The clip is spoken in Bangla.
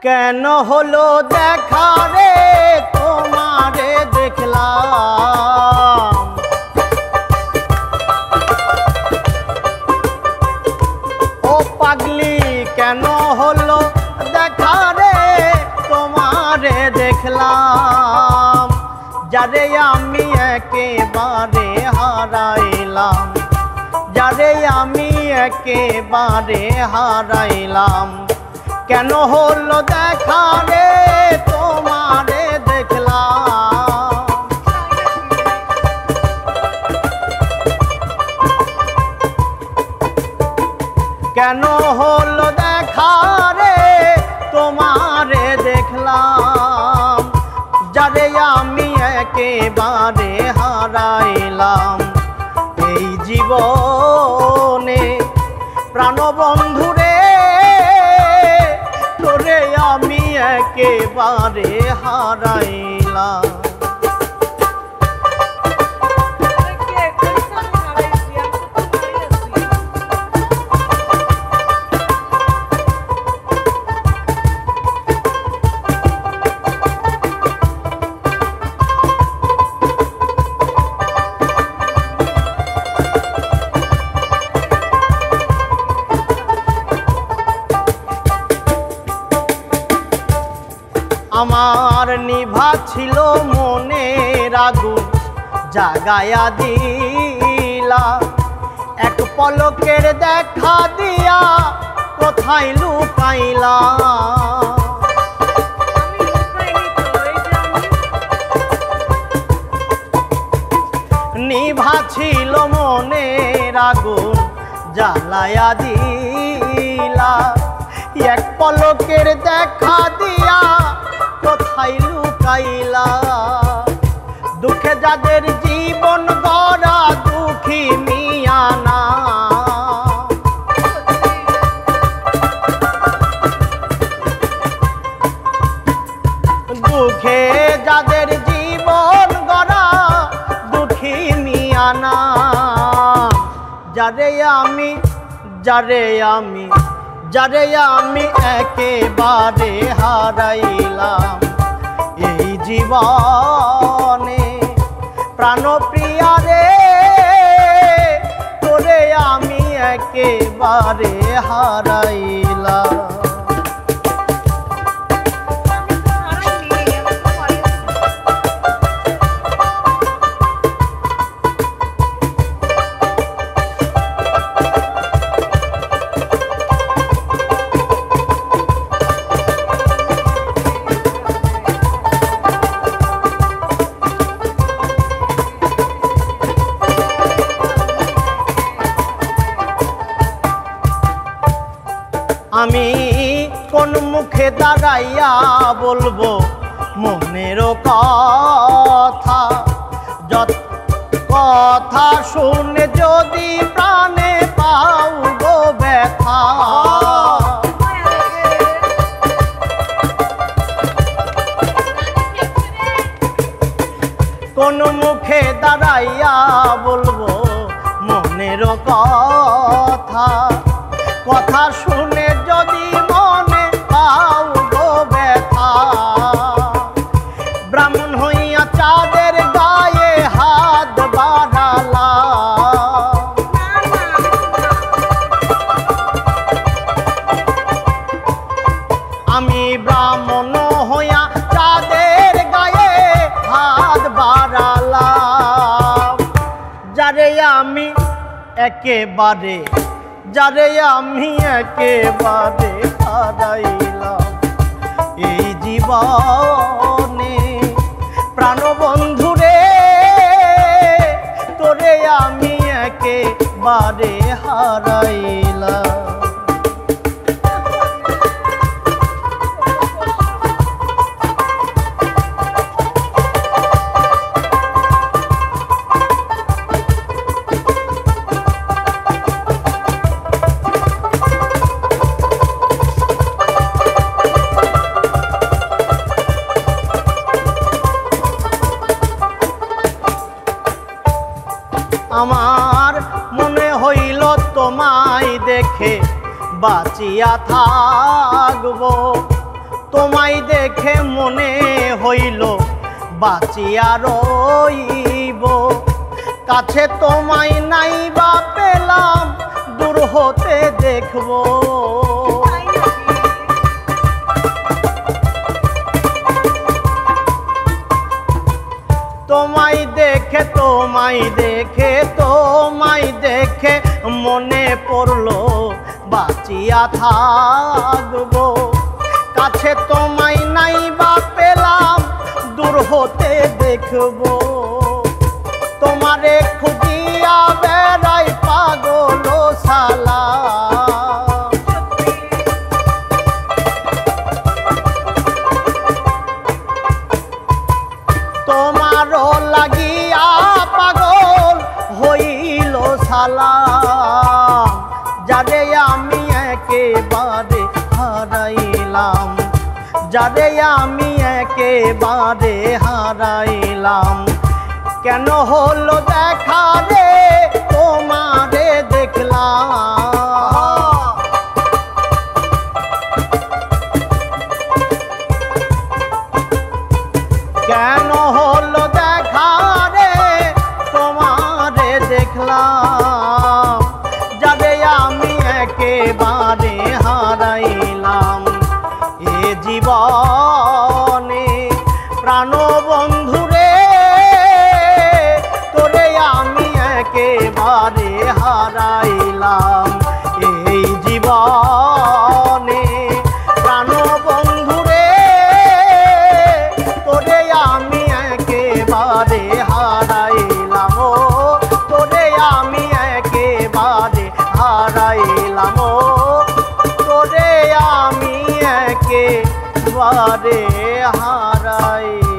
কেন হলো দেখা রে তোমারে দেখলাম, ও পাগলি কেন হলো দেখা রে তোমারে দেখলাম, যারে আমি একেবারে হারাইলাম, যারে আমি একেবারে হারাইলাম। কেন হলো দেখা রে তোমারে দেখলাম, কেন হলো দেখা রে তোমারে দেখলাম, যারে আমি একেবারে হারাইলাম। এই জীবনে প্রাণবন্ধুরে তোরে আমি একেবারে হারাইলাম। আমার নিভা ছিল মনের আগুন জাগায়া দিলা, এক পলকের দেখা দিয়া কোথায় লুকাইলা। নিভা ছিল মনের আগুন জ্বালায়া দিলা, এক পলকের দেখা দিয়া কোথায় লুকাইলা। দুঃখে যাদের জীবন গড়া দুঃখী মিয়া না, দুঃখে যাদের জীবন গড়া দুঃখী মিয়া না, যারে আমি যারে আমি যারে আমি একেবারে হারাইলাম। এই জীবনে প্রাণপ্রিয়া রে তোরে আমি একেবারে হারাইলাম। আমি কোন মুখে দাঁড়াইয়া বলবো মনের কথা, যত কথা শুনে যদি প্রাণে পাও গো ব্যথা। কোন মুখে দাঁড়াইয়া বলবো মনের কথা, কথা শুনে যদি মনে পাও গো ব্যথা। ব্রাহ্মণ হইয়া চাঁদের গায়ে হাত বাড়ালা, আমি ব্রাহ্মণ হইয়া চাঁদের গায়ে হাত বাড়ালাম। যারে আমি একেবারে যারে আমি একেবারে হারাইলাম। এই জীবনে প্রাণবন্ধুরে তোরে আমি একেবারে হারাইলাম। আমার মনে হইল তোমায় দেখে বাঁচিয়া থাকবো, তোমায় দেখে মনে হইল বাঁচিয়া রইব, কাছে তোমায় নাই বা পেলাম দূর হতে দেখব। তোমায় দেখে তোমায় দেখে তোমায় দেখে মনে পড়লো বাঁচিয়া থাকবো, কাছে তোমায় নাই বা পেলাম দূর হতে দেখবো। তোমারে খুঁজিয়া বেড়াই পাগল সালা, তোমারও লাগিয়া পাগল হইল সালাম, যারে আমি একেবারে হারাইলাম, যারে আমি একেবারে হারাইলাম। কেন হলো দেখা রে তোমারে দেখলাম, কেন হলো দেখা রে তোমারে দেখলাম, যারে আমি একেবারে হারাইলাম। এ জীবনে প্রাণ বন্ধুরে তোরে আমি একেবারে হারাইলাম, এই জীবনে প্রাণ বন্ধুরে তোরে আমি একেবারে হারাইলাম, তোরে আমি একেবারে হারাইলাম, তোরে আমি একেবারে হারাইলাম।